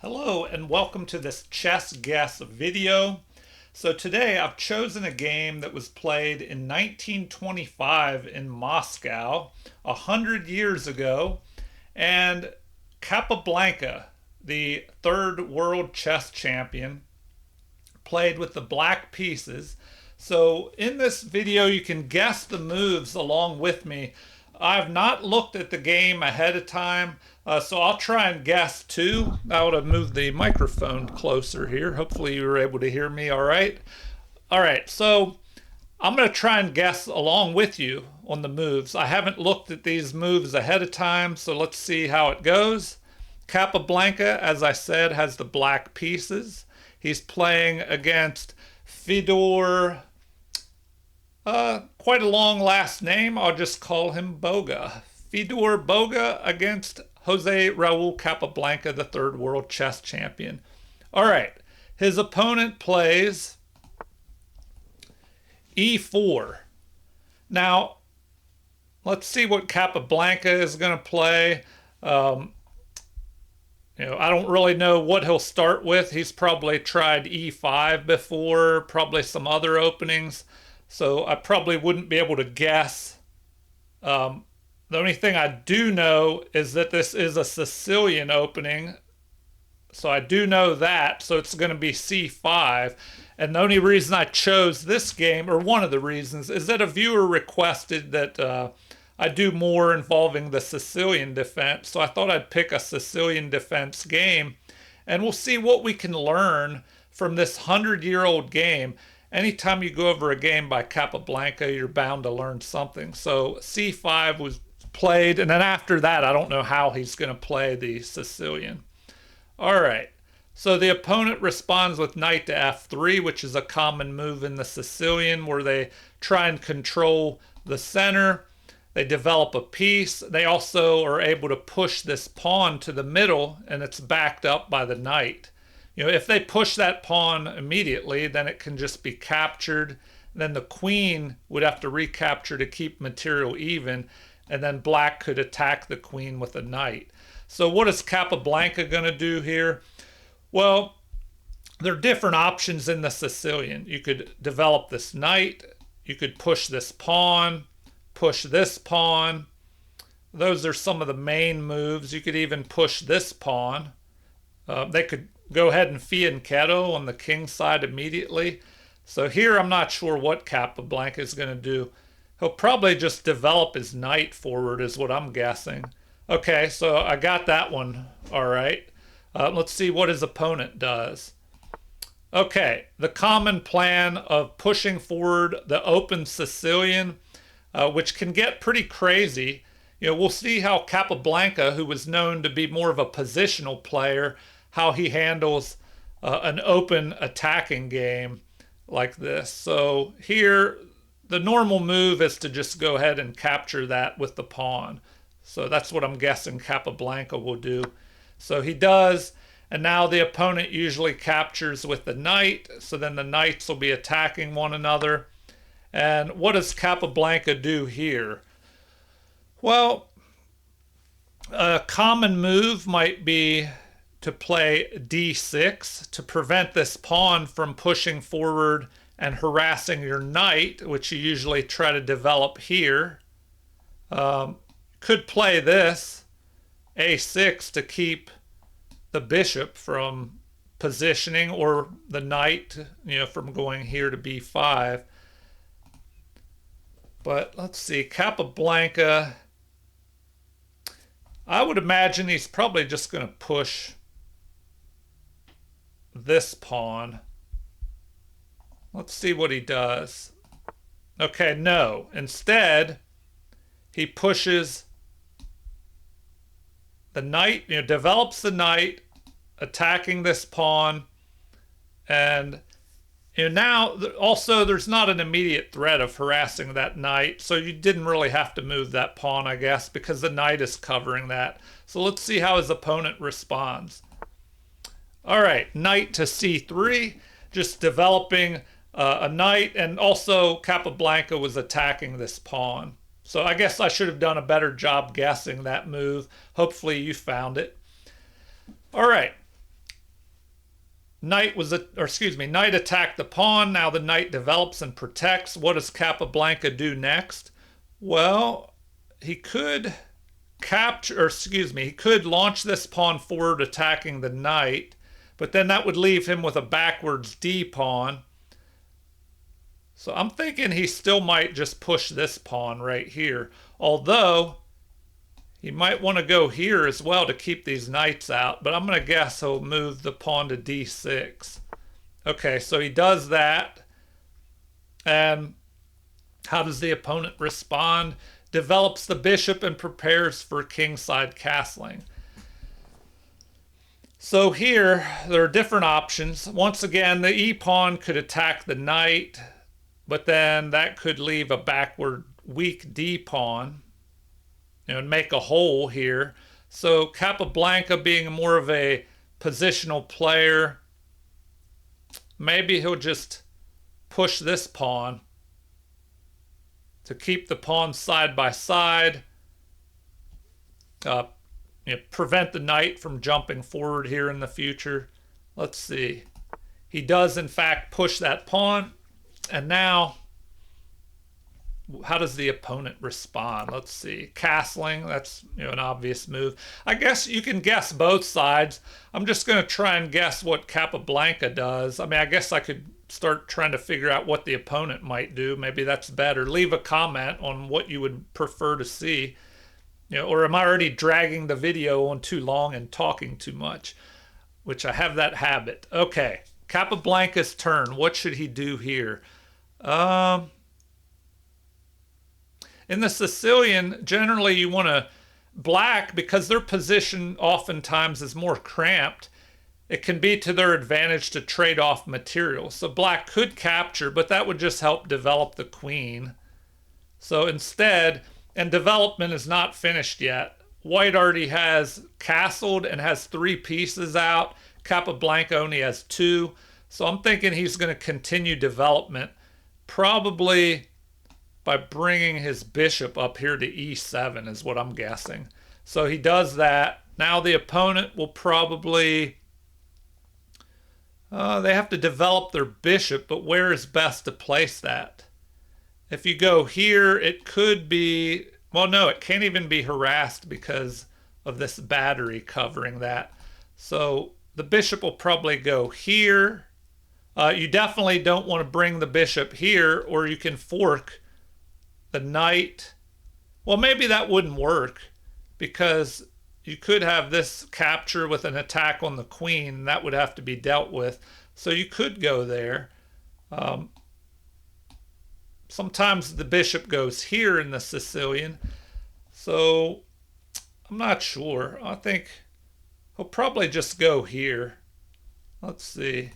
Hello and welcome to this chess guess video. So today I've chosen a game that was played in 1925 in Moscow, 100 years ago, and Capablanca, the third world chess champion, played with the black pieces. So in this video you can guess the moves along with me. I've not looked at the game ahead of time, so I'll try and guess too. I would have moved the microphone closer here. Hopefully you were able to hear me all right. All right, so I'm going to try and guess along with you on the moves. I haven't looked at these moves ahead of time, so let's see how it goes. Capablanca, as I said, has the black pieces. He's playing against Fedor, quite a long last name. I'll just call him Boga. Fedor Boga against Jose Raul Capablanca, the third world chess champion. All right, his opponent plays e4. Now, let's see what Capablanca is going to play. I don't really know what he'll start with. He's probably tried e5 before, probably some other openings. So I probably wouldn't be able to guess. The only thing I do know is that this is a Sicilian opening. So I do know that. So it's going to be c5. And the only reason I chose this game, or one of the reasons, is that a viewer requested that I do more involving the Sicilian defense. So I thought I'd pick a Sicilian defense game. And we'll see what we can learn from this 100-year-old game. Anytime you go over a game by Capablanca, you're bound to learn something. So c5 was played, and then after that, I don't know how he's going to play the Sicilian. All right, so the opponent responds with knight to f3, which is a common move in the Sicilian, where they try and control the center. They develop a piece. They also are able to push this pawn to the middle, and it's backed up by the knight. If they push that pawn immediately, then it can just be captured. Then the queen would have to recapture to keep material even, and then black could attack the queen with a knight. So what is Capablanca going to do here? Well, there are different options in the Sicilian. You could develop this knight. You could push this pawn, push this pawn. Those are some of the main moves. You could even push this pawn. They could go ahead and fianchetto on the king side immediately. So here I'm not sure what Capablanca is going to do. He'll probably just develop his knight forward is what I'm guessing. Okay, so I got that one all right. Let's see what his opponent does. Okay, the common plan of pushing forward the open Sicilian, which can get pretty crazy. We'll see how Capablanca, who was known to be more of a positional player, how he handles an open attacking game like this. So here, the normal move is to just go ahead and capture that with the pawn. So that's what I'm guessing Capablanca will do. So he does, and now the opponent usually captures with the knight, so then the knights will be attacking one another. And what does Capablanca do here? Well, a common move might be to play d6 to prevent this pawn from pushing forward and harassing your knight, which you usually try to develop here. Could play this, a6, to keep the bishop from positioning, or the knight, from going here to b5. But let's see, Capablanca, I would imagine he's probably just going to push this pawn. Let's see what he does. Okay, no. Instead, he pushes the knight, develops the knight, attacking this pawn. And now, also, there's not an immediate threat of harassing that knight, so you didn't really have to move that pawn, I guess, because the knight is covering that. So let's see how his opponent responds. All right, knight to c3, just developing a knight, and also Capablanca was attacking this pawn. So I guess I should have done a better job guessing that move. Hopefully you found it. All right, knight attacked the pawn. Now the knight develops and protects. What does Capablanca do next? Well, he could he could launch this pawn forward attacking the knight, but then that would leave him with a backwards d pawn. So I'm thinking he still might just push this pawn right here, although he might want to go here as well to keep these knights out, but I'm going to guess he'll move the pawn to d6. Okay, so he does that. And how does the opponent respond? Develops the bishop and prepares for kingside castling. So here, there are different options. Once again, the e-pawn could attack the knight, but then that could leave a backward weak d-pawn, and make a hole here. So Capablanca, being more of a positional player, maybe he'll just push this pawn to keep the pawns side by side, prevent the knight from jumping forward here in the future. Let's see. He does, in fact, push that pawn. And now, how does the opponent respond? Let's see. Castling, that's an obvious move. I guess you can guess both sides. I'm just going to try and guess what Capablanca does. I mean, I guess I could start trying to figure out what the opponent might do. Maybe that's better. Leave a comment on what you would prefer to see. Or am I already dragging the video on too long and talking too much? Which I have that habit. Okay, Capablanca's turn. What should he do here? In the Sicilian, generally you want to black, because their position oftentimes is more cramped. It can be to their advantage to trade off material. So black could capture, but that would just help develop the queen. So instead, and development is not finished yet, white already has castled and has 3 pieces out. Capablanca only has 2. So I'm thinking he's going to continue development, probably by bringing his bishop up here to e7 is what I'm guessing. So he does that. Now the opponent will probably, they have to develop their bishop, but where is best to place that? If you go here, it could be, well, no, it can't even be harassed because of this battery covering that. So the bishop will probably go here. You definitely don't want to bring the bishop here, or you can fork the knight. Well, maybe that wouldn't work, because you could have this capture with an attack on the queen, and that would have to be dealt with. So you could go there. Sometimes the bishop goes here in the Sicilian. So I'm not sure. I think he'll probably just go here. Let's see.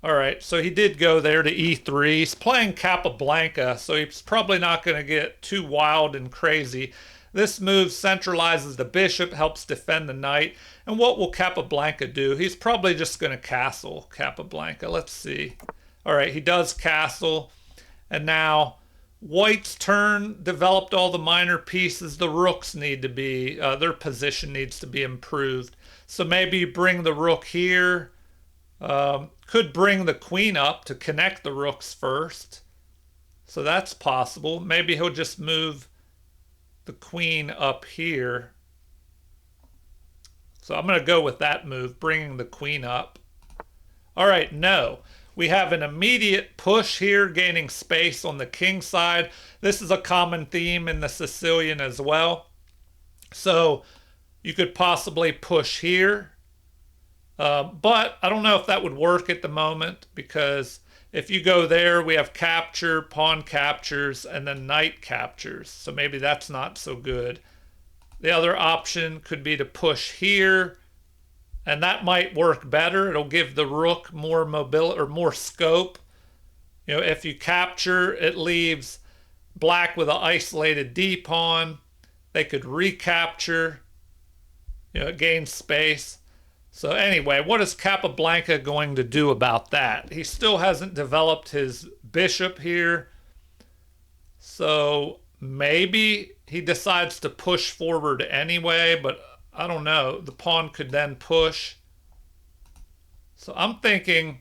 All right, so he did go there to e3. He's playing Capablanca, so he's probably not going to get too wild and crazy. This move centralizes the bishop, helps defend the knight. And what will Capablanca do? He's probably just going to castle Capablanca. Let's see. All right, he does castle. And now white's turn, developed all the minor pieces. The rooks need to be, their position needs to be improved. So maybe you bring the rook here. Could bring the queen up to connect the rooks first. So that's possible. Maybe he'll just move the queen up here. So I'm going to go with that move, bringing the queen up. All right, no. We have an immediate push here, gaining space on the king side. This is a common theme in the Sicilian as well. So you could possibly push here. But I don't know if that would work at the moment, because if you go there, we have capture, pawn captures, and then knight captures. So maybe that's not so good. The other option could be to push here, and that might work better. It'll give the rook more mobility or more scope. If you capture, it leaves black with an isolated d-pawn. They could recapture. It gains space. So anyway, what is Capablanca going to do about that? He still hasn't developed his bishop here. So maybe he decides to push forward anyway, but I don't know. The pawn could then push. So I'm thinking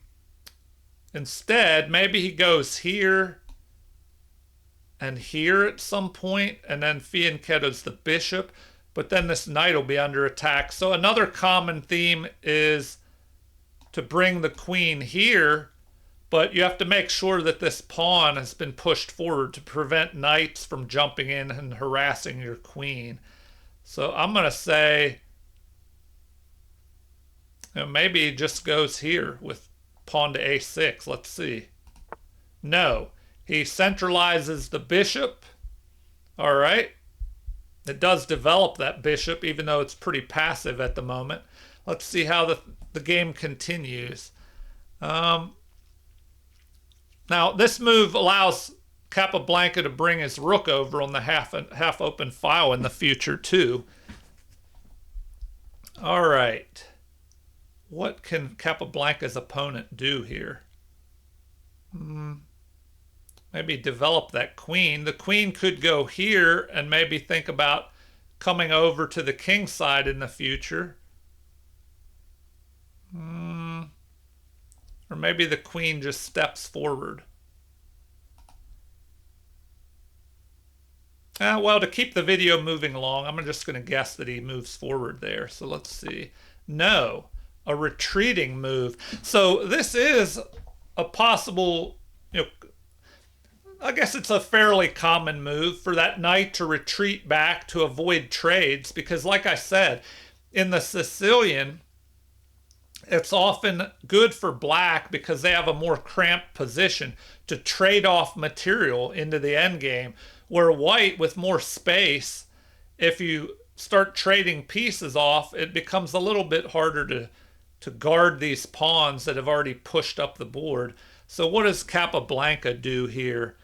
instead, maybe he goes here and here at some point, and then fianchetto's the bishop, but then this knight will be under attack. So another common theme is to bring the queen here, but you have to make sure that this pawn has been pushed forward to prevent knights from jumping in and harassing your queen. So I'm going to say, you know, maybe he just goes here with pawn to a6. Let's see. No, he centralizes the bishop. All right. It does develop that bishop, even though it's pretty passive at the moment. Let's see how the game continues. Now, this move allows Capablanca to bring his rook over on the half open file in the future, too. All right. What can Capablanca's opponent do here? Maybe develop that queen. The queen could go here and maybe think about coming over to the king side in the future. Or maybe the queen just steps forward. Well, to keep the video moving along, I'm just going to guess that he moves forward there. So let's see. No, a retreating move. So this is a possible, you know, I guess it's a fairly common move for that knight to retreat back to avoid trades, because like I said, in the Sicilian, it's often good for black because they have a more cramped position to trade off material into the endgame, where white, with more space, if you start trading pieces off, it becomes a little bit harder to guard these pawns that have already pushed up the board. So what does Capablanca do here?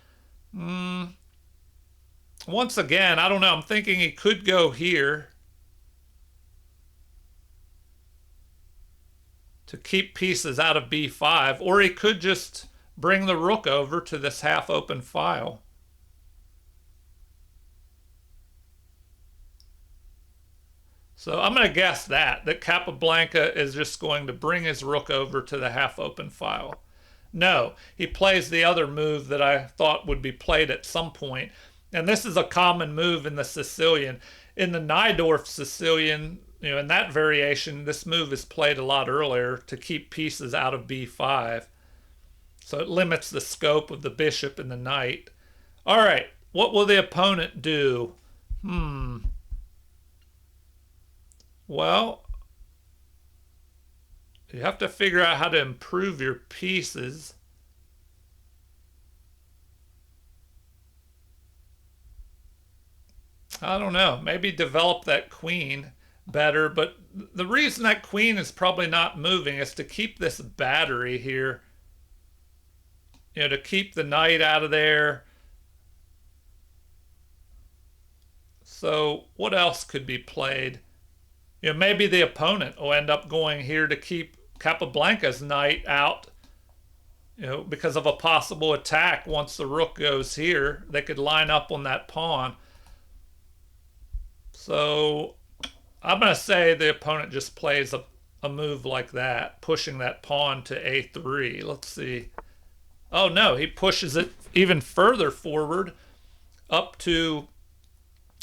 Once again, I don't know. I'm thinking he could go here to keep pieces out of b5, or he could just bring the rook over to this half-open file. So I'm going to guess that Capablanca is just going to bring his rook over to the half-open file. No, he plays the other move that I thought would be played at some point. And this is a common move in the Sicilian. In the Najdorf Sicilian, you know, in that variation, this move is played a lot earlier to keep pieces out of b5. So it limits the scope of the bishop and the knight. All right, what will the opponent do? Well, you have to figure out how to improve your pieces. I don't know. Maybe develop that queen better. But the reason that queen is probably not moving is to keep this battery here. You know, to keep the knight out of there. So what else could be played? You know, maybe the opponent will end up going here to keep Capablanca's knight out, you know, because of a possible attack. Once the rook goes here, they could line up on that pawn. So I'm going to say the opponent just plays a move like that, pushing that pawn to a3. Let's see. Oh, no, he pushes it even further forward up to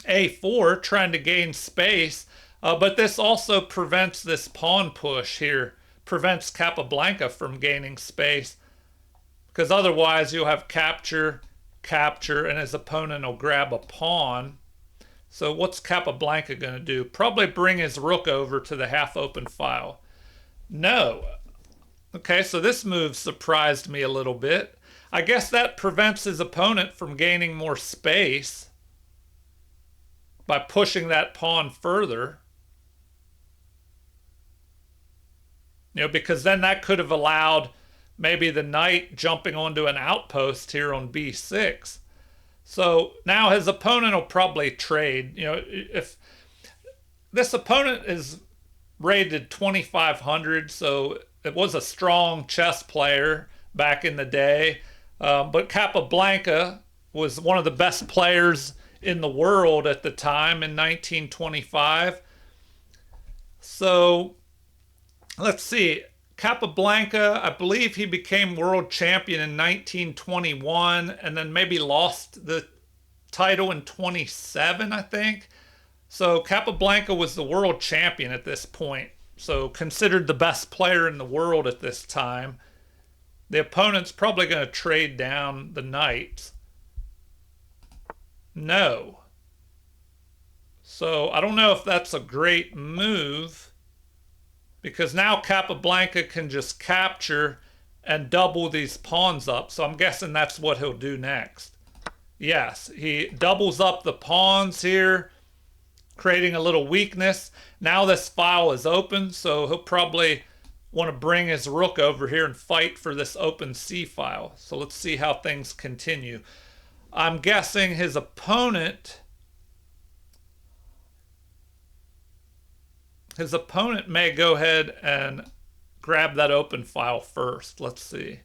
a4, trying to gain space. But this also prevents this pawn push here, prevents Capablanca from gaining space, because otherwise you'll have capture, capture, and his opponent will grab a pawn. So what's Capablanca going to do? Probably bring his rook over to the half-open file. No. Okay, so this move surprised me a little bit. I guess that prevents his opponent from gaining more space by pushing that pawn further. You know, because then that could have allowed maybe the knight jumping onto an outpost here on b6. So now his opponent will probably trade. You know, if this opponent is rated 2,500, so it was a strong chess player back in the day. But Capablanca was one of the best players in the world at the time in 1925. So let's see. Capablanca, I believe he became world champion in 1921 and then maybe lost the title in 27, I think. So Capablanca was the world champion at this point. So considered the best player in the world at this time. The opponent's probably going to trade down the knights. No. So I don't know if that's a great move, because now Capablanca can just capture and double these pawns up. So I'm guessing that's what he'll do next. Yes, he doubles up the pawns here, creating a little weakness. Now this file is open, so he'll probably want to bring his rook over here and fight for this open c file. So let's see how things continue. I'm guessing his opponent may go ahead and grab that open file first. Let's see.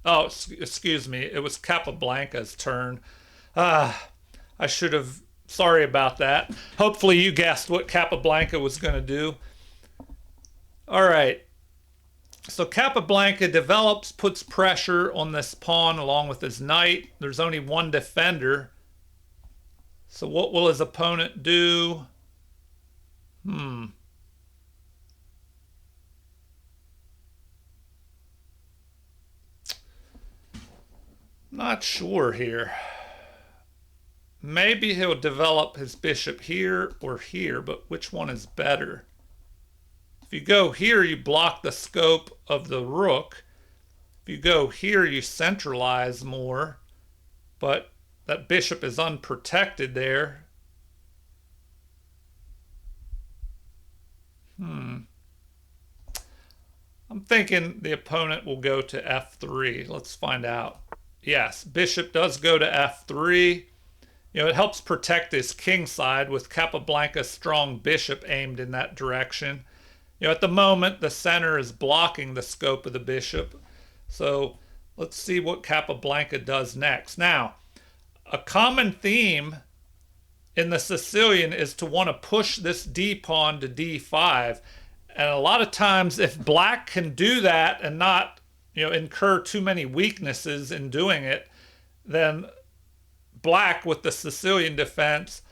Oh, excuse me. It was Capablanca's turn. I should have... Sorry about that. Hopefully you guessed what Capablanca was going to do. All right. So Capablanca develops, puts pressure on this pawn along with his knight. There's only one defender. So what will his opponent do? Not sure here. Maybe he'll develop his bishop here or here, but which one is better? If you go here, you block the scope of the rook. If you go here, you centralize more, but that bishop is unprotected there. I'm thinking the opponent will go to f3. Let's find out. Yes, bishop does go to f3. You know, it helps protect his king side with Capablanca's strong bishop aimed in that direction. You know, at the moment, the center is blocking the scope of the bishop. So let's see what Capablanca does next. Now, a common theme in the Sicilian is to want to push this d pawn to d5. And a lot of times, if black can do that and not, you know, incur too many weaknesses in doing it, then black with the Sicilian defense,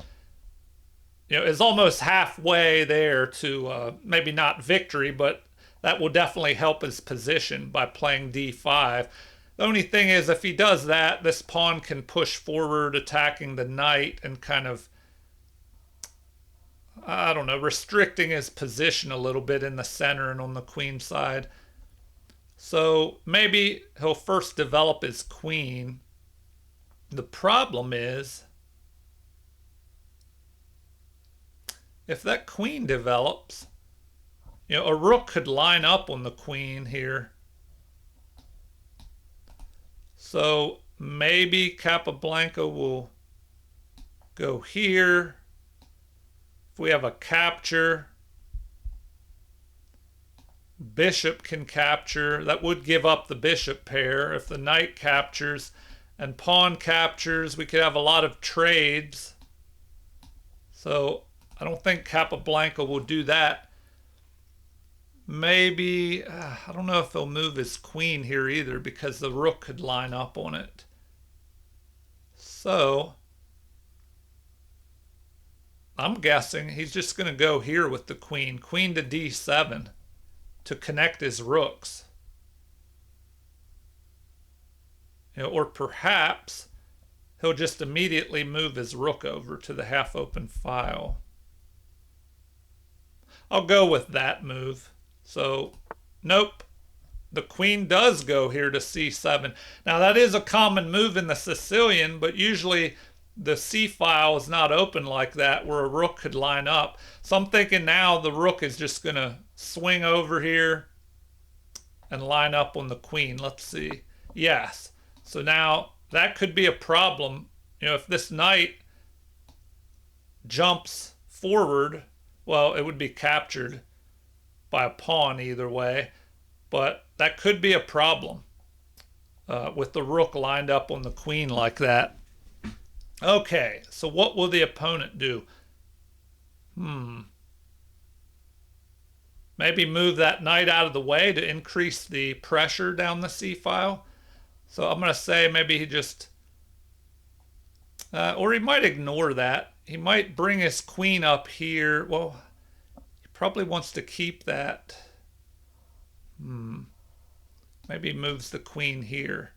you know, is almost halfway there to maybe not victory, but that will definitely help his position by playing d5. The only thing is, if he does that, this pawn can push forward, attacking the knight and kind of, I don't know, restricting his position a little bit in the center and on the queen side. So maybe he'll first develop his queen. The problem is, if that queen develops, you know, a rook could line up on the queen here. So maybe Capablanca will go here. If we have a capture, bishop can capture. That would give up the bishop pair. If the knight captures and pawn captures, we could have a lot of trades. So I don't think Capablanca will do that. Maybe, I don't know if he'll move his queen here either, because the rook could line up on it. So I'm guessing he's just going to go here with the queen. Queen to d7 to connect his rooks. You know, or perhaps he'll just immediately move his rook over to the half-open file. I'll go with that move. So, nope. The queen does go here to c7. Now, that is a common move in the Sicilian, but usually the c file is not open like that where a rook could line up. So I'm thinking now the rook is just going to swing over here and line up on the queen. Let's see. Yes. So now that could be a problem. You know, if this knight jumps forward, well, it would be captured by a pawn either way, but that could be a problem with the rook lined up on the queen like that. Okay, so what will the opponent do? Maybe move that knight out of the way to increase the pressure down the c-file. So I'm going to say maybe he just, or he might ignore that. He might bring his queen up here. Well, he probably wants to keep that. Maybe he moves the queen here.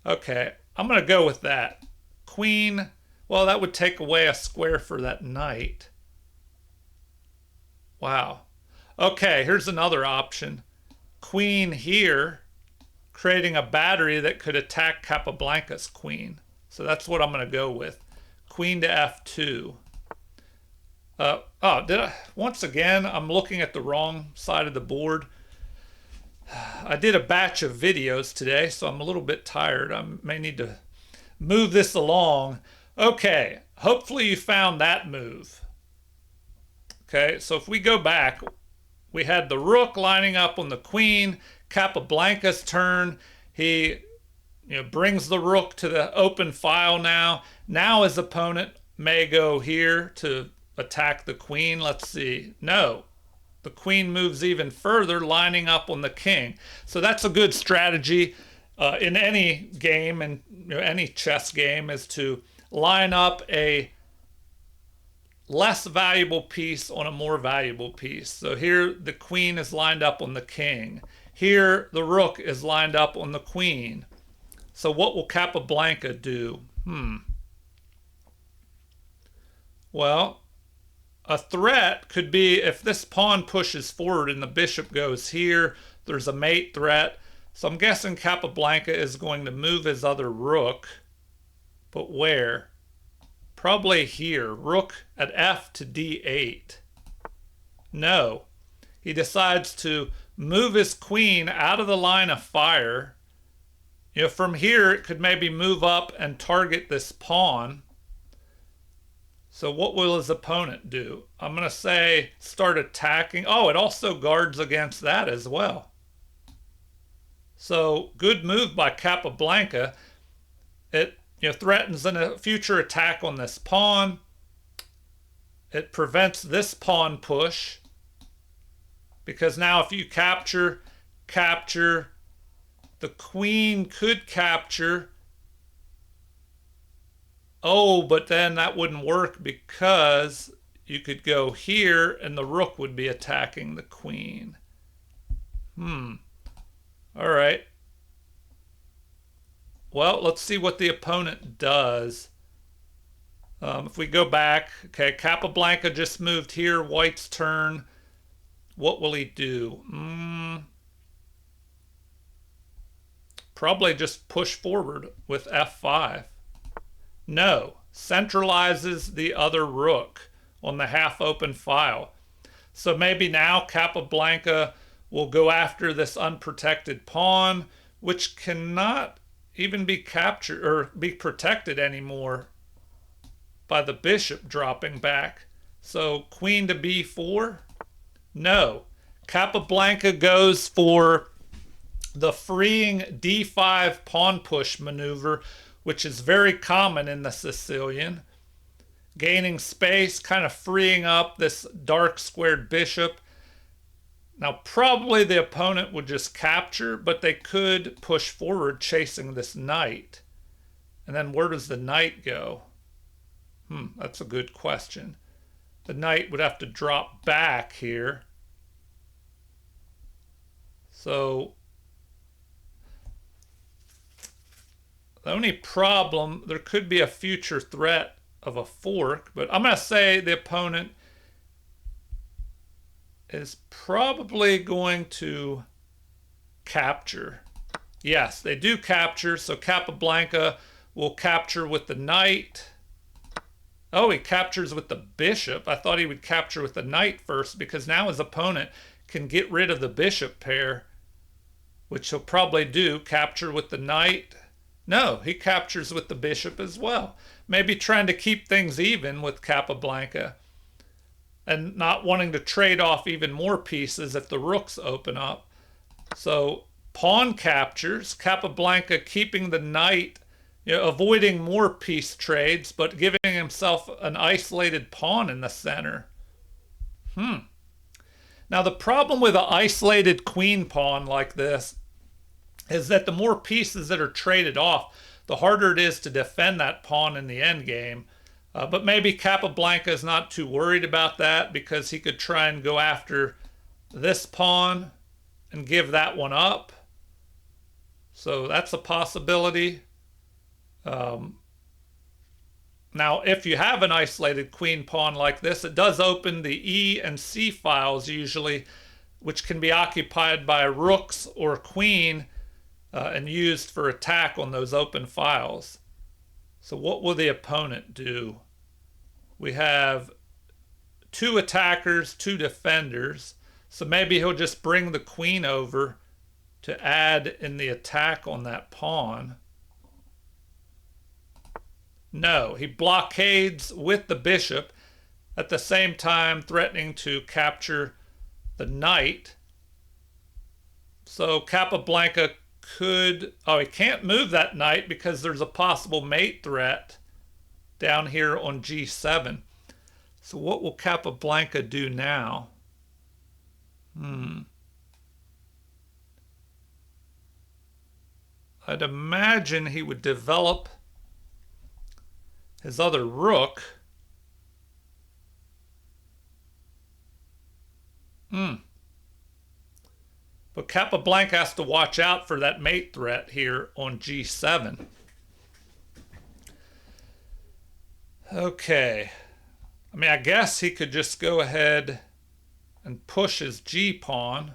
Okay, I'm going to go with that. Queen, well, that would take away a square for that knight. Wow. Okay, here's another option. Queen here, creating a battery that could attack Capablanca's queen. So that's what I'm going to go with. Queen to f2. Once again, I'm looking at the wrong side of the board. I did a batch of videos today, so I'm a little bit tired. I may need to move this along. Okay, hopefully you found that move. Okay, so if we go back, we had the rook lining up on the queen. Capablanca's turn. He brings the rook to the open file now. Now his opponent may go here to attack the queen. Let's see. No. The queen moves even further, lining up on the king. So that's a good strategy in any game, and any chess game, is to line up a less valuable piece on a more valuable piece. So here the queen is lined up on the king. Here the rook is lined up on the queen. So what will Capablanca do? Well, a threat could be if this pawn pushes forward and the bishop goes here, there's a mate threat. So I'm guessing Capablanca is going to move his other rook. But where? Probably here. Rook at f to d8. No. He decides to move his queen out of the line of fire. From here, it could maybe move up and target this pawn. So what will his opponent do? I'm going to say start attacking. Oh, it also guards against that as well. So good move by Capablanca. It threatens a future attack on this pawn. It prevents this pawn push. Because now if you capture, the queen could capture. Oh, but then that wouldn't work because you could go here and the rook would be attacking the queen. All right. Well, let's see what the opponent does. If we go back, okay, Capablanca just moved here, white's turn. What will he do? Probably just push forward with f5. No, centralizes the other rook on the half-open file. So maybe now Capablanca will go after this unprotected pawn, which cannot even be captured or be protected anymore by the bishop dropping back. So queen to b4? No. Capablanca goes for the freeing d5 pawn push maneuver, which is very common in the Sicilian. Gaining space, kind of freeing up this dark squared bishop. Now, probably the opponent would just capture, but they could push forward chasing this knight. And then where does the knight go? That's a good question. The knight would have to drop back here. So the only problem, there could be a future threat of a fork, but I'm going to say the opponent is probably going to capture. Yes, they do capture, so Capablanca will capture with the knight. Oh, he captures with the bishop. I thought he would capture with the knight first because now his opponent can get rid of the bishop pair, which he'll probably do, capture with the knight. No, he captures with the bishop as well. Maybe trying to keep things even with Capablanca and not wanting to trade off even more pieces if the rooks open up. So pawn captures, Capablanca keeping the knight, avoiding more piece trades, but giving himself an isolated pawn in the center. Now the problem with an isolated queen pawn like this is that the more pieces that are traded off, the harder it is to defend that pawn in the endgame. But maybe Capablanca is not too worried about that because he could try and go after this pawn and give that one up. So that's a possibility. Now, if you have an isolated queen pawn like this, it does open the E and C files usually, which can be occupied by rooks or queen and used for attack on those open files. So what will the opponent do? We have 2 attackers, 2 defenders. So maybe he'll just bring the queen over to add in the attack on that pawn. No, he blockades with the bishop, at the same time threatening to capture the knight. So Capablanca could... Oh, he can't move that knight because there's a possible mate threat down here on g7. So what will Capablanca do now? I'd imagine he would develop his other rook. But Capablanca has to watch out for that mate threat here on g7. Okay. I mean, I guess he could just go ahead and push his g-pawn.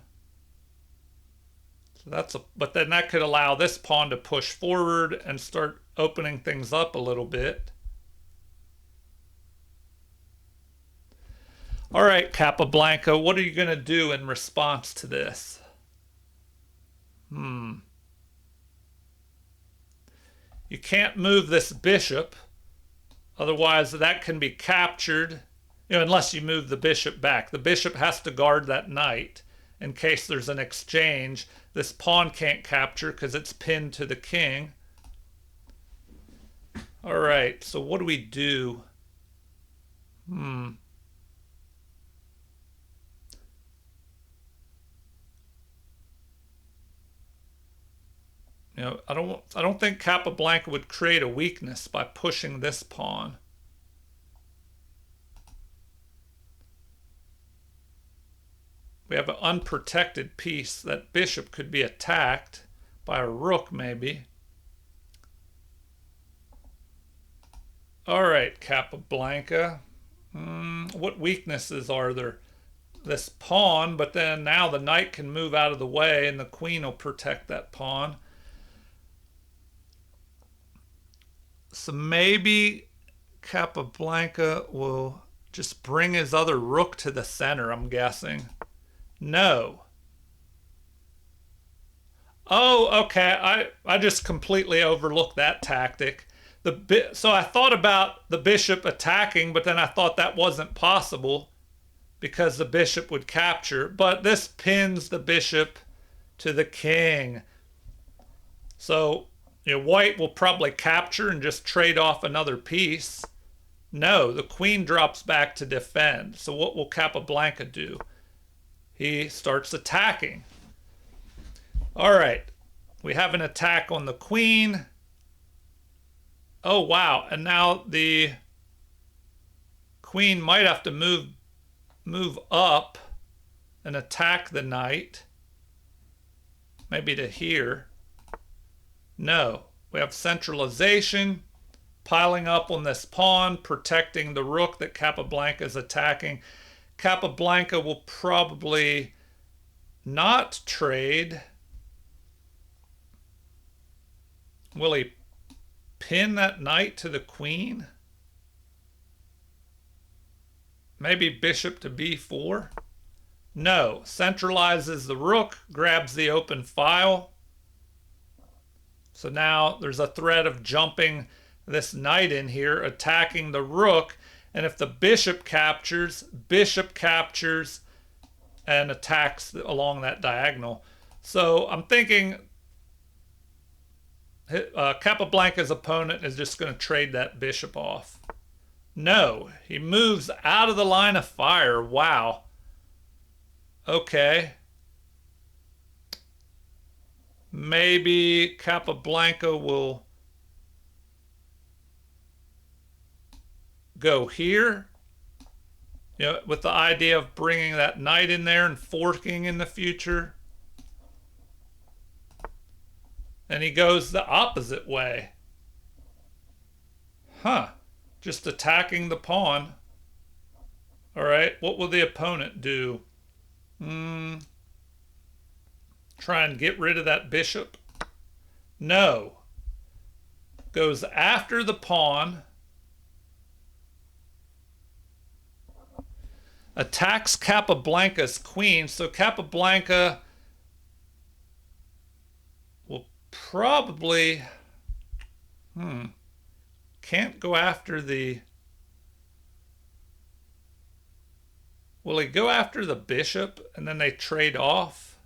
So that's but then that could allow this pawn to push forward and start opening things up a little bit. All right, Capablanca, what are you going to do in response to this? You can't move this bishop. Otherwise, that can be captured, unless you move the bishop back. The bishop has to guard that knight in case there's an exchange. This pawn can't capture because it's pinned to the king. All right, so what do we do? I don't think Capablanca would create a weakness by pushing this pawn. We have an unprotected piece. That bishop could be attacked by a rook, maybe. All right, Capablanca. What weaknesses are there? This pawn, but then now the knight can move out of the way and the queen will protect that pawn. So maybe Capablanca will just bring his other rook to the center, I'm guessing. No. Oh, okay. I just completely overlooked that tactic. So I thought about the bishop attacking, but then I thought that wasn't possible because the bishop would capture. But this pins the bishop to the king. So white will probably capture and just trade off another piece. No, the queen drops back to defend. So what will Capablanca do? He starts attacking. All right, we have an attack on the queen. Oh, wow, and now the queen might have to move up and attack the knight. Maybe to here. No, we have centralization, piling up on this pawn, protecting the rook that Capablanca is attacking. Capablanca will probably not trade. Will he pin that knight to the queen? Maybe bishop to b4? No, centralizes the rook, grabs the open file. So now there's a threat of jumping this knight in here, attacking the rook. And if the bishop captures and attacks along that diagonal. So I'm thinking Capablanca's opponent is just going to trade that bishop off. No, he moves out of the line of fire. Wow. Okay. Maybe Capablanca will go here. You know, with the idea of bringing that knight in there and forking in the future. And he goes the opposite way. Huh. Just attacking the pawn. All right. What will the opponent do? Try and get rid of that bishop? No. Goes after the pawn. Attacks Capablanca's queen. So Capablanca will probably... Can't go after the... Will he go after the bishop and then they trade off?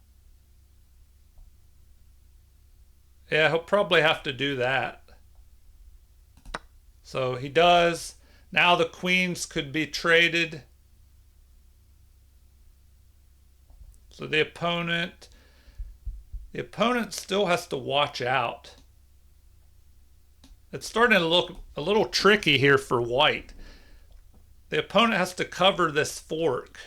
Yeah, he'll probably have to do that. So he does. Now the queens could be traded. So the opponent still has to watch out. It's starting to look a little tricky here for white. The opponent has to cover this fork.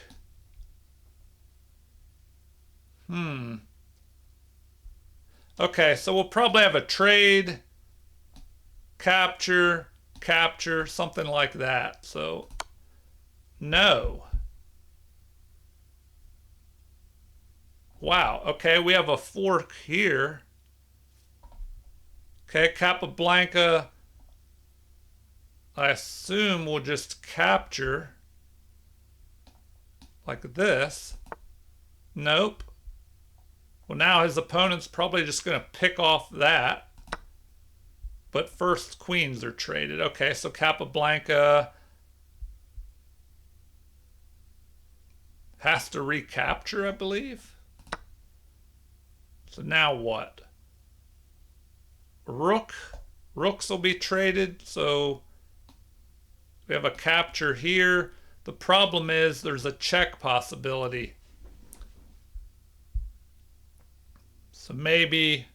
Okay, so we'll probably have a trade, capture, capture, something like that. So, no. Wow, okay, we have a fork here. Okay, Capablanca, I assume we'll just capture like this. Nope. Well, now his opponent's probably just going to pick off that. But first queens are traded. Okay, so Capablanca has to recapture, I believe. So now what? Rooks will be traded, so we have a capture here. The problem is there's a check possibility. So maybe,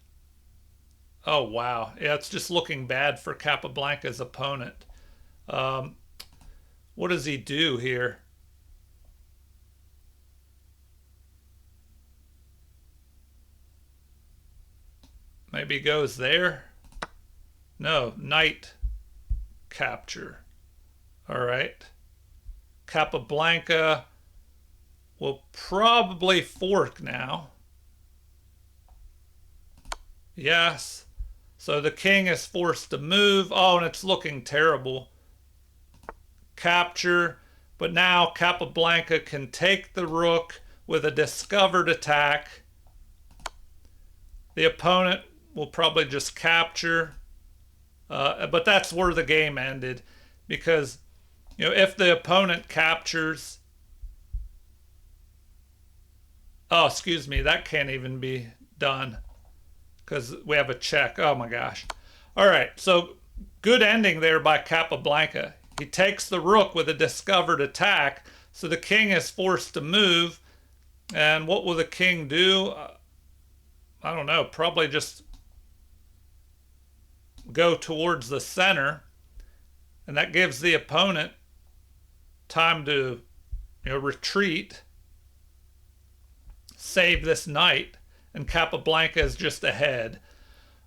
oh wow, yeah, it's just looking bad for Capablanca's opponent. What does he do here? Maybe he goes there? No, knight capture. All right. Capablanca will probably fork now. Yes. So the king is forced to move. Oh, and it's looking terrible. Capture. But now Capablanca can take the rook with a discovered attack. The opponent will probably just capture. But that's where the game ended. Because, you know, if the opponent captures... Oh, excuse me. That can't even be done. Because we have a check. Oh my gosh. All right, so good ending there by Capablanca. He takes the rook with a discovered attack, so the king is forced to move. And what will the king do? I don't know, probably just go towards the center. And that gives the opponent time to, you know, retreat, save this knight. And Capablanca is just ahead.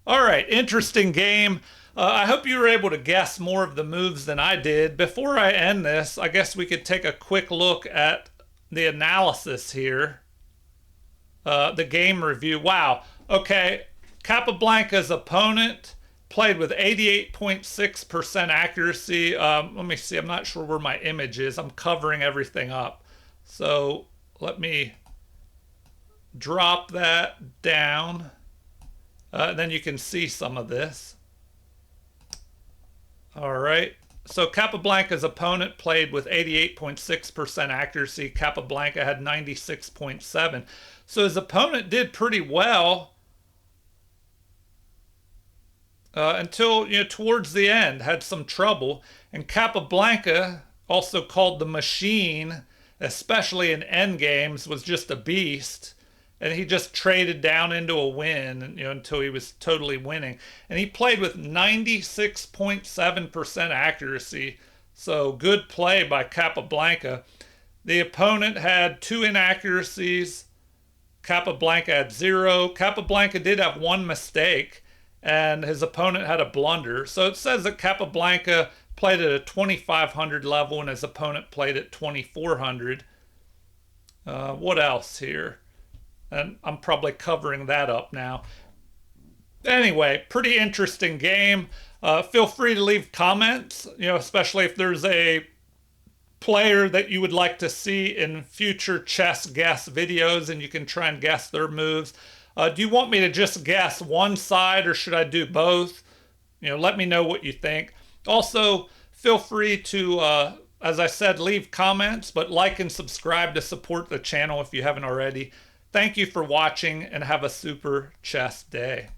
All right, interesting game. I hope you were able to guess more of the moves than I did. Before I end this, I guess we could take a quick look at the analysis here. The game review. Wow. Okay, Capablanca's opponent played with 88.6% accuracy. Let me see. I'm not sure where my image is. I'm covering everything up. So let me drop that down. Then you can see some of this. All right. So Capablanca's opponent played with 88.6% accuracy. Capablanca had 96.7. So his opponent did pretty well until, you know, towards the end had some trouble. And Capablanca, also called the Machine, especially in end games, was just a beast. And he just traded down into a win, until he was totally winning. And he played with 96.7% accuracy. So good play by Capablanca. The opponent had 2 inaccuracies. Capablanca had 0. Capablanca did have 1 mistake, and his opponent had a blunder. So it says that Capablanca played at a 2500 level and his opponent played at 2400. What else here? And I'm probably covering that up now. Anyway, pretty interesting game. Feel free to leave comments, especially if there's a player that you would like to see in future chess guess videos and you can try and guess their moves. Do you want me to just guess one side or should I do both? Let me know what you think. Also, feel free to, as I said, leave comments, but like and subscribe to support the channel if you haven't already. Thank you for watching and have a super chess day.